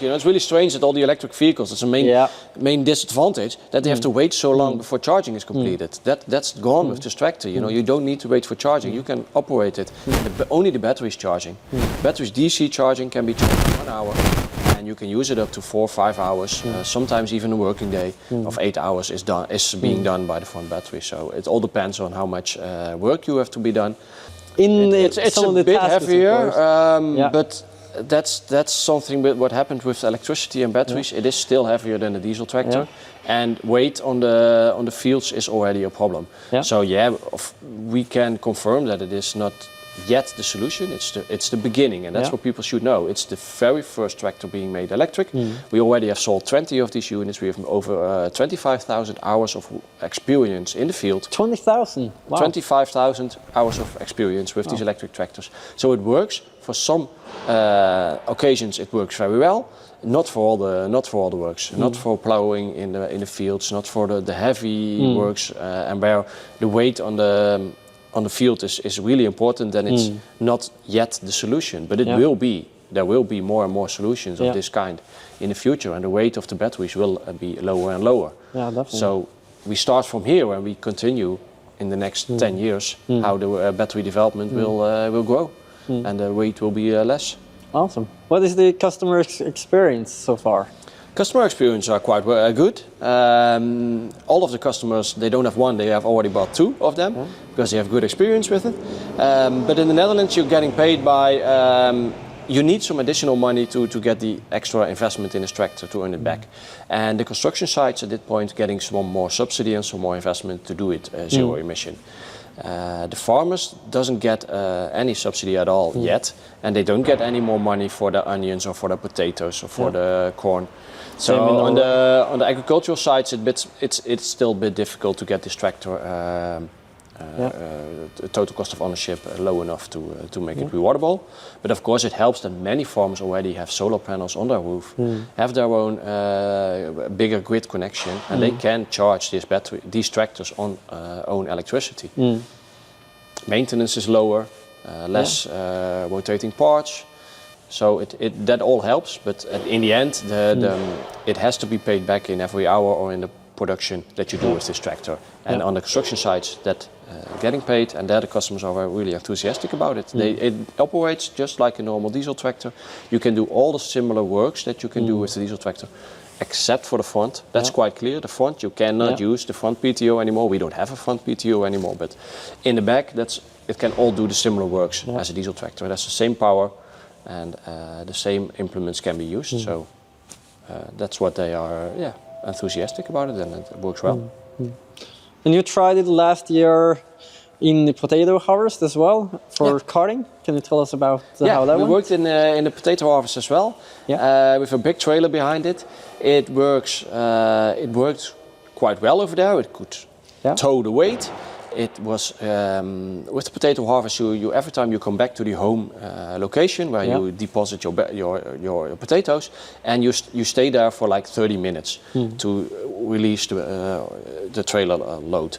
You know, it's really strange that all the electric vehicles, it's a main disadvantage that they have to wait so long before charging is completed. That's gone with this tractor. You know, you don't need to wait for charging. You can operate it. Only the battery is charging. Battery's DC charging can be charged in 1 hour, and you can use it up to 4 or 5 hours. Sometimes even a working day of 8 hours is being done by the front battery. So it all depends on how much work you have to be done. It's a bit heavier, but that's something with what happened with electricity and batteries. It is still heavier than the diesel tractor, and weight on the fields is already a problem. So we can confirm that it is not yet the solution. It's the beginning, and that's what people should know. It's the very first tractor being made electric. We already have sold 20 of these units. We have over 25,000 hours of experience in the field. 20,000? Wow. 25,000 hours of experience with these electric tractors. So it works. For some occasions it works very well. Not for all the works. Not for plowing in the fields. Not for the heavy works, and where the weight on the field is really important. Then it's not yet the solution, but it will be. There will be more and more solutions of this kind in the future, and the weight of the batteries will be lower and lower. Yeah, definitely. So we start from here and we continue in the next 10 years how the battery development will grow, and the weight will be less. Awesome. What is the customer experience so far? Customer experience are quite good. All of the customers, they don't have one, they have already bought 2 of them because they have good experience with it. But in the Netherlands you're getting paid by, you need some additional money to get the extra investment in this tractor to earn it back. And the construction sites at this point getting some more subsidy and some more investment to do it zero emission. The farmers doesn't get any subsidy at all yet, and they don't get any more money for the onions or for the potatoes or for the corn. So on the agricultural sides, it's still a bit difficult to get this tractor the total cost of ownership low enough to make it rewardable. But of course it helps that many farmers already have solar panels on their roof, have their own bigger grid connection, and they can charge these tractors on own electricity. Maintenance is lower, less rotating parts. So that all helps, but in the end it has to be paid back in every hour or in the production that you do with this tractor. And on the construction sites that getting paid, and there the customers are really enthusiastic about it. It operates just like a normal diesel tractor. You can do all the similar works that you can do with the diesel tractor, except for the front. That's quite clear. The front, you cannot use the front PTO anymore. We don't have a front PTO anymore, but in the back, it can all do the similar works as a diesel tractor. It has the same power, and the same implements can be used. So that's what they are enthusiastic about it, and it works well. And you tried it last year in the potato harvest as well for carting. Can you tell us about how that went? We worked in the potato harvest as well, with a big trailer behind it. It worked quite well over there. It could tow the weight. It was with the potato harvest. You every time you come back to the home location where you deposit your potatoes, and you stay there for like 30 minutes to release the trailer load.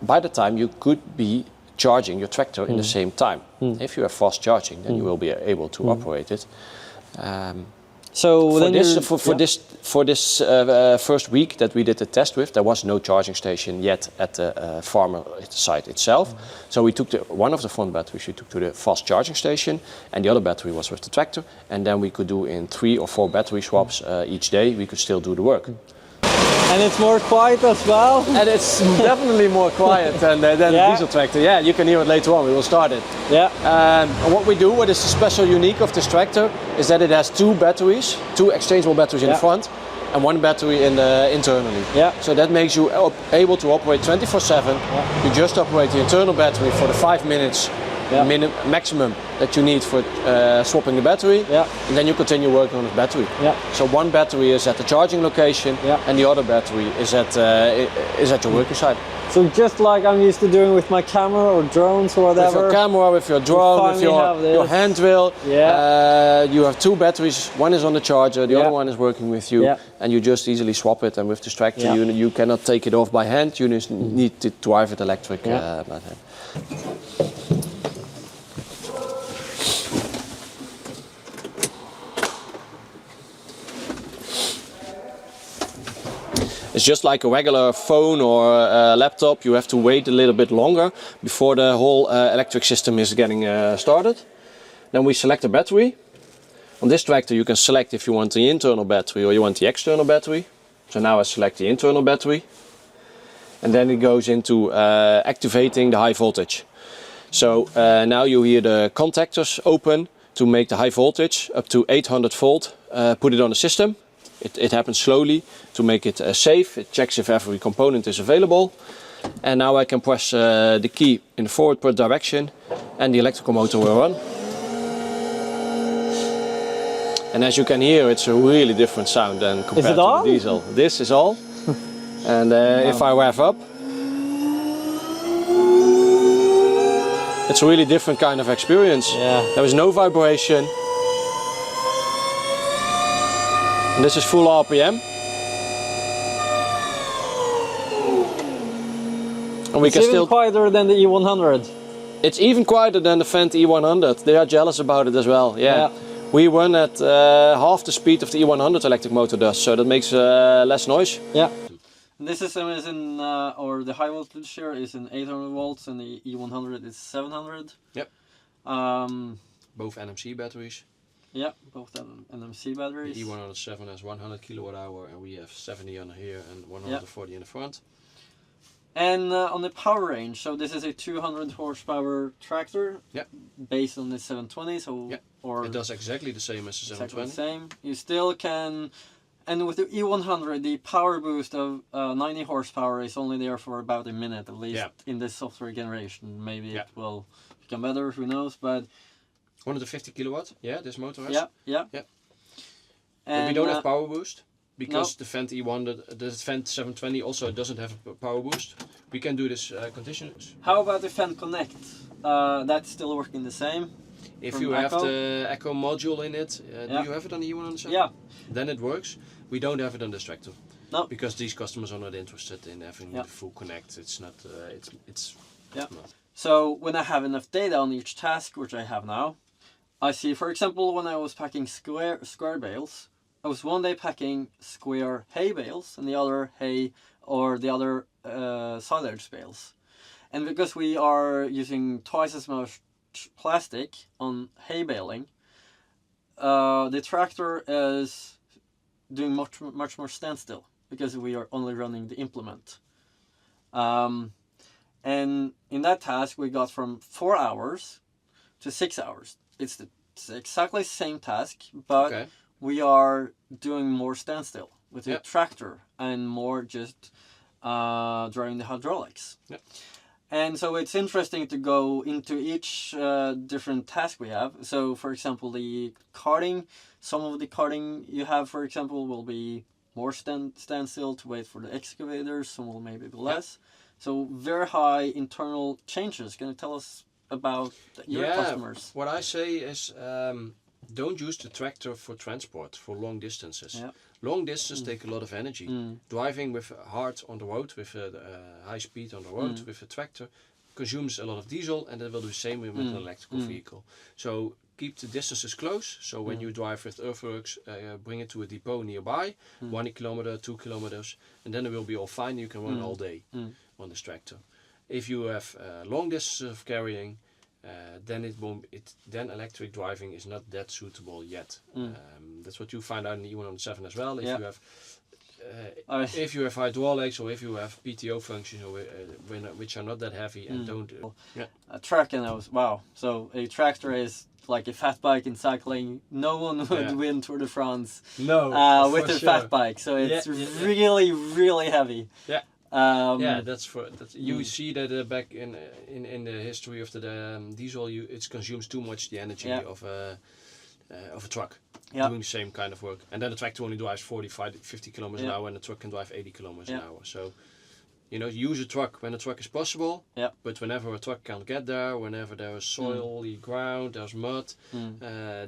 By the time you could be charging your tractor in the same time. If you have fast charging, then you will be able to operate it. So for this first week that we did the test with, there was no charging station yet at the farmer site itself. So we took one of the front batteries, we took to the fast charging station, and the other battery was with the tractor. And then we could do in 3 or 4 battery swaps each day. We could still do the work. And it's more quiet as well. And it's definitely more quiet than the diesel tractor. Yeah, you can hear it later on. We will start it. And what we do, what is the special unique of this tractor, is that it has 2 batteries, 2 exchangeable batteries in the front, and 1 battery internally. So that makes you able to operate 24/7. You just operate the internal battery for the 5 minutes maximum that you need for swapping the battery, and then you continue working on the battery. So one battery is at the charging location, and the other battery is at your working site. So just like I'm used to doing with my camera or drones or whatever. With your camera, with your drone, with your hand drill, you have 2 batteries. One is on the charger, the other one is working with you, and you just easily swap it. And with this tractor, you cannot take it off by hand. You just need to drive it electric by hand. It's just like a regular phone or a laptop. You have to wait a little bit longer before the whole electric system is getting started. Then we select the battery. On this tractor you can select if you want the internal battery or you want the external battery. So now I select the internal battery. And then it goes into activating the high voltage. So now you hear the contactors open to make the high voltage up to 800 volt. Put it on the system. It happens slowly to make it safe. It checks if every component is available. And now I can press the key in the forward direction and the electrical motor will run. And as you can hear, it's a really different sound than compared to the diesel. This is all. And if I rev up, it's a really different kind of experience. Yeah. There is no vibration. And this is full RPM. And we it's can even still quieter than the E100. It's even quieter than the Fendt E100. They are jealous about it as well. Yeah. We run at half the speed of the E100 electric motor does, so that makes less noise. Yeah. This system is in, or the high voltage here is in 800 volts and the E100 is 700. Yep. Both NMC batteries. Yeah, both NMC batteries. The E107 has 100 kilowatt hour and we have 70 on here and 140 in the front. And on the power range, so this is a 200 horsepower tractor. Yep. Based on the 720, so yep. Or it does exactly the same as the 720. Exactly the same. You still can. And with the E100, the power boost of 90 horsepower is only there for about a minute, at least in this software generation. Maybe it will become better, who knows, but... 150 kilowatt, this motor has. Yeah. And but we don't have power boost, because the Fendt E100, the Fendt 720 also doesn't have a power boost. We can do this conditions. How about the Fendt Connect? That's still working the same? If you have the Echo module in it, do you have it on the E107? Yeah. Then it works. We don't have it on this tractor. No. Because these customers are not interested in having the full connect. It's not. No. So when I have enough data on each task, which I have now, I see, for example, when I was packing square bales, I was one day packing square hay bales and the other hay or the other silage bales. And because we are using twice as much plastic on hay baling, the tractor is doing much more standstill because we are only running the implement. And in that task we got from 4 hours to 6 hours. It's exactly the same task, but we are doing more standstill with the tractor and more just driving the hydraulics. And so it's interesting to go into each different task we have. So for example, the carting, some of the carting you have, for example, will be more standstill to wait for the excavators, some will maybe be less. So very high internal changes. Can you tell us about your customers? What I say is don't use the tractor for transport, for long distances. Long distances take a lot of energy. Driving with hard on the road, with high speed on the road, with a tractor, consumes a lot of diesel, and that will do the same with an electrical vehicle. So keep the distances close. So when you drive with earthworks, bring it to a depot nearby, 1 kilometer, 2 kilometers, and then it will be all fine. You can run all day on this tractor. If you have long distances of carrying, then then electric driving is not that suitable yet. That's what you find out in the E107 as well. If you have if you have hydraulics or if you have PTO functions which are not that heavy and don't a truck, and I was so a tractor is like a fat bike in cycling. No one would win Tour de France with a fat bike, so it's really heavy. You see that back in the history of the diesel, it consumes too much the energy of a truck doing the same kind of work, and then the tractor only drives 50 kilometers an hour, and the truck can drive 80 kilometers an hour. So use a truck when a truck is possible, but whenever a truck can't get there, whenever there is soily ground, there's mud,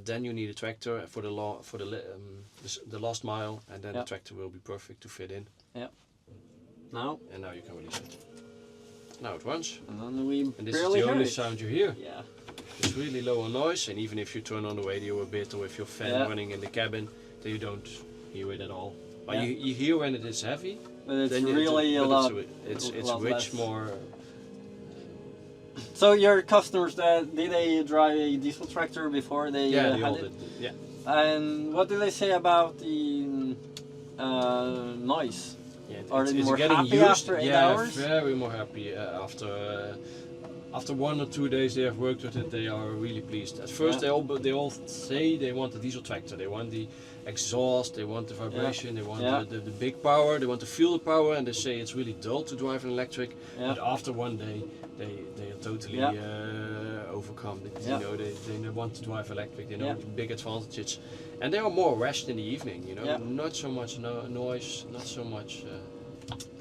then you need a tractor for the last mile, and then the tractor will be perfect to fit in. Now you can release it. Now it runs. And then this is the only sound you hear. Yeah. It's really low on noise, and even if you turn on the radio a bit or if your fan running in the cabin, then you don't hear it at all. But you hear when it is heavy, But it's then really a lot. It's lot much less. more. So your customers, did they drive a diesel tractor before they Yeah, they had all it? did. Yeah. And what do they say about the noise? Yeah, Are they more getting happy used. after 8 yeah, hours? very more happy after 1 or 2 days they have worked with it. They are really pleased. At first, they all say they want a diesel tractor. They want the exhaust. They want the vibration. They want the big power. They want to feel the power, and they say it's really dull to drive an electric. But after 1 day, they are totally overcome. You know, they want to drive electric. They know the big advantages, and they are more rest in the evening. You know, not so much noise, not so much.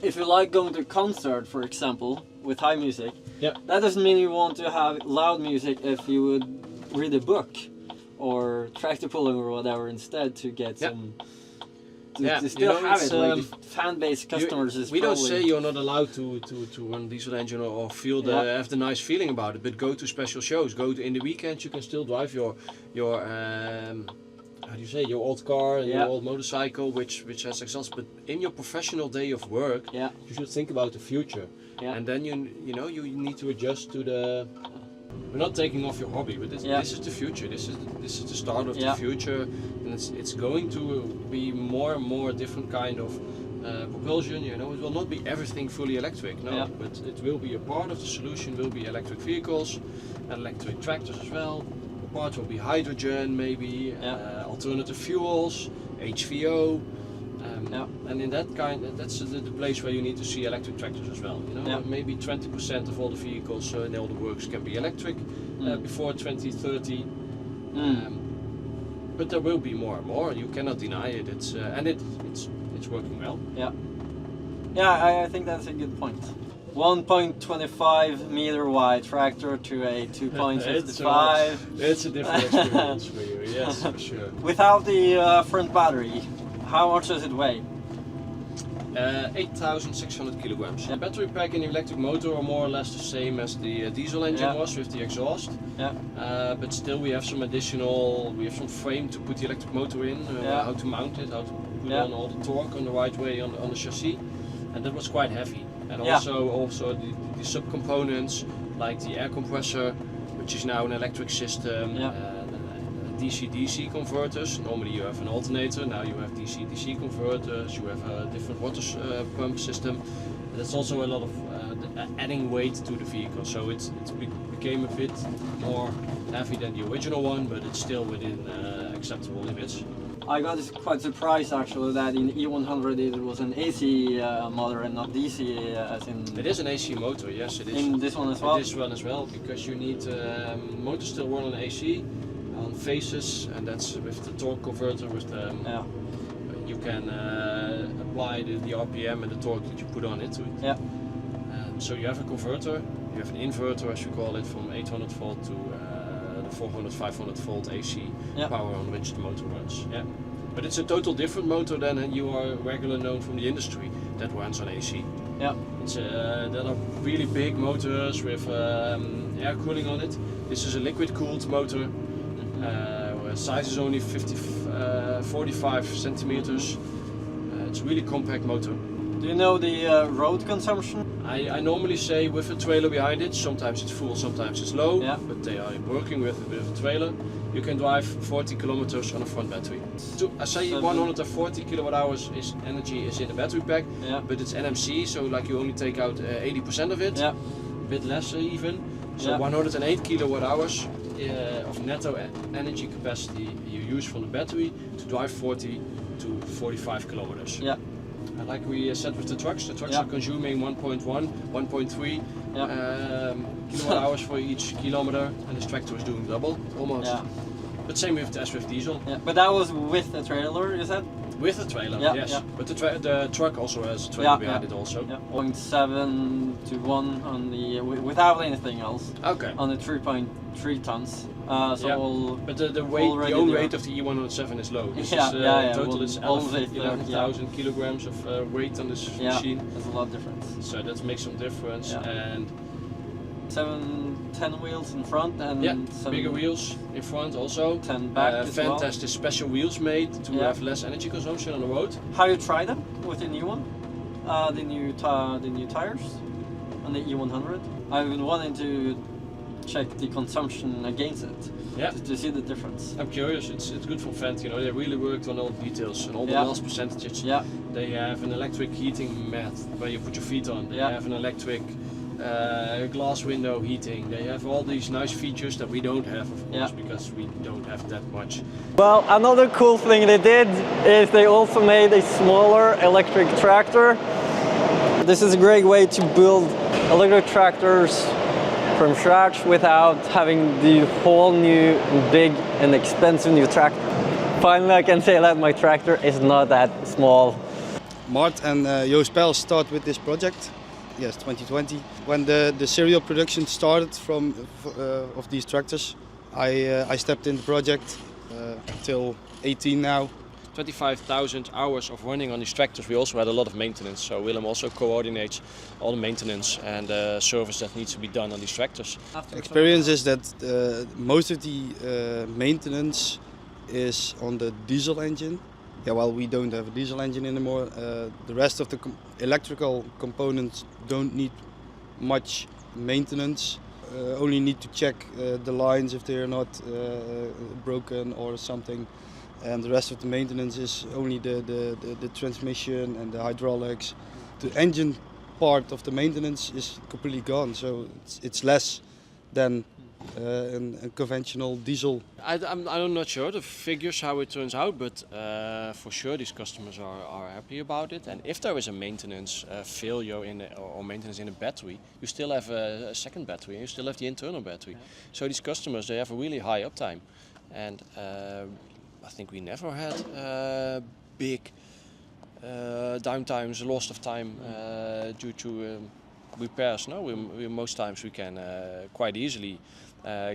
If you like going to a concert, for example, with high music, that doesn't mean you want to have loud music if you would read a book or tractor pulling or whatever instead to get some. To still have it, like the fan-based customers is we probably... don't say you're not allowed to run diesel engine or feel have the nice feeling about it, but go to special shows. In the weekends you can still drive your how do you say, your old car, your old motorcycle, which has exhaust. But in your professional day of work, you should think about the future. And then you know you need to adjust to the. We're not taking off your hobby, but this is the future. This is the start of the future, and it's going to be more and more different kind of propulsion. You know, it will not be everything fully electric, but it will be a part of the solution. Will be electric vehicles, electric tractors as well. Part will be hydrogen, maybe alternative fuels, HVO. And in that's the place where you need to see electric tractors as well. You know, maybe 20% of all the vehicles in all the works can be electric before 2030. But there will be more and more. You cannot deny it. It's working well. I think that's a good point. 1.25 meter wide tractor to a 2.55. It's a different experience for you. Yes, for sure. Without the front battery, how much does it weigh? 8,600 kilograms. The battery pack in the electric motor are more or less the same as the diesel engine was with the exhaust. But still we have some frame to put the electric motor in, how to mount it, how to put on all the torque on the right way on the chassis. And that was quite heavy. And also the subcomponents like the air compressor, which is now an electric system. DC-DC converters. Normally you have an alternator, now you have DC-DC converters, you have a different water pump system. And that's also a lot of adding weight to the vehicle, so it became a bit more heavy than the original one, but it's still within acceptable limits. I got quite surprised actually that in E100 it was an AC motor and not DC as in... It is an AC motor, yes it is. In this one as well? In this one as well, because you need motors still run on AC. On phases, and that's with the torque converter. With the you can apply the RPM and the torque that you put on it to it. So you have a converter, you have an inverter as you call it, from 800 volt to the 400, 500 volt AC power on which the motor runs. But it's a total different motor than you are regularly known from the industry that runs on AC. It's that are really big motors with air cooling on it. This is a liquid cooled motor. Size is only 45 centimeters. It's a really compact motor. Do you know the road consumption? I normally say with a trailer behind it, sometimes it's full, sometimes it's low, but they are working with a trailer. You can drive 40 kilometers on a front battery. I say 140 kilowatt hours energy is in the battery pack, but it's NMC, so like you only take out 80% of it, a bit less even. So 108 kilowatt hours of netto energy capacity you use from the battery to drive 40 to 45 kilometers. And like we said with the trucks are consuming 1.1, 1.3 kilowatt hours for each kilometer, and this tractor is doing double, almost. But same with diesel. But that was with the trailer, you said? With the trailer, yes. But the truck also has a trailer behind it also. 0.7 to 1 on the without anything else. Okay. On the 3.3 tons. But the own weight of the E107 is low. This is total is 11,000 kilograms of weight on this machine. There's a lot of difference. So that makes some difference. And 10 wheels in front and some bigger wheels in front also. 10 back as well. Fendt has the special wheels made to have less energy consumption on the road. How you try them with the new one? the new tires on the E100. I've been wanting to check the consumption against it. Yeah. To see the difference. I'm curious. It's good from Fendt. You know, they really worked on all the details and all the Yeah. last percentages. Yeah. They have an electric heating mat where you put your feet on. They Yeah. have an electric glass window heating. They have all these nice features that we don't have, of course, Yeah. because we don't have that much. Well, another cool thing they did is they also made a smaller electric tractor. This is a great way to build electric tractors from scratch without having the whole new big and expensive new tractor. Finally, I can say that my tractor is not that small. Mart and Joost Pijl start with this project. Yes, 2020. When the serial production started of these tractors, I stepped in the project till 18 now. 25,000 hours of running on these tractors. We also had a lot of maintenance, so Willem also coordinates all the maintenance and service that needs to be done on these tractors. Experience is that most of the maintenance is on the diesel engine. Yeah, well, we don't have a diesel engine anymore. The rest of the electrical components don't need much maintenance. Only need to check the lines if they are not broken or something. And the rest of the maintenance is only the transmission and the hydraulics. The engine part of the maintenance is completely gone, so it's less than a conventional diesel. I'm not sure the figures how it turns out, but for sure these customers are happy about it. And if there is a maintenance failure or maintenance in a battery, you still have a second battery and you still have the internal battery. Yeah. So these customers, they have a really high uptime. And I think we never had big downtimes, loss of time due to repairs. No, most times we can quite easily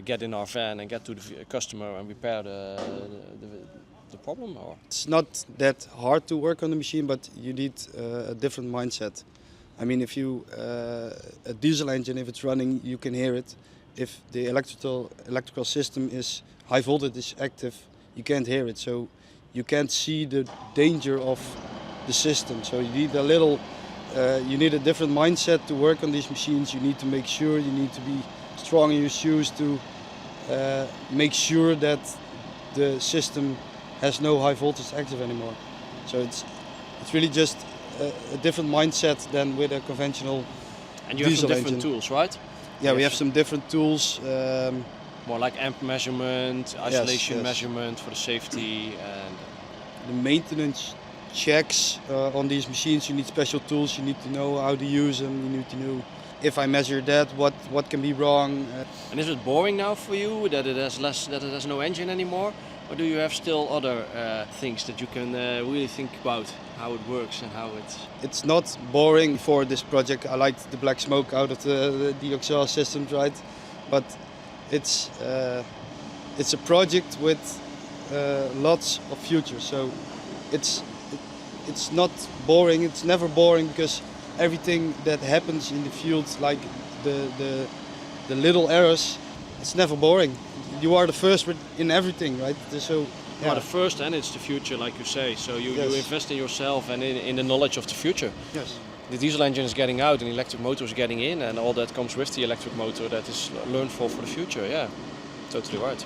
get in our van and get to the customer and repair the problem. Or it's not that hard to work on the machine, but you need a different mindset. I mean, if you a diesel engine, if it's running, you can hear it. If the electrical system is high voltage is active, you can't hear it, so you can't see the danger of the system. So you need you need a different mindset to work on these machines. You need to make sure, you need to be strong in your shoes to make sure that the system has no high voltage active anymore. So it's really just a different mindset than with a conventional and you have diesel some different engine. tools, right? Yeah, we have some different tools. More like amp measurement, isolation yes. measurement for the safety, and the maintenance checks on these machines. You need special tools. You need to know how to use them. You need to know if I measure that, what can be wrong. And is it boring now for you that it has no engine anymore, or do you have still other things that you can really think about how it works and how it's? It's not boring for this project. I liked the black smoke out of the exhaust systems, right? But it's a project with lots of future. So it's not boring. It's never boring because everything that happens in the field, like the little errors, it's never boring. You are the first in everything, right? So you are the first, and it's the future, like you say. So you invest in yourself and in the knowledge of the future. Yes. The diesel engine is getting out and the electric motor is getting in, and all that comes with the electric motor that is learned for the future. Yeah, totally right.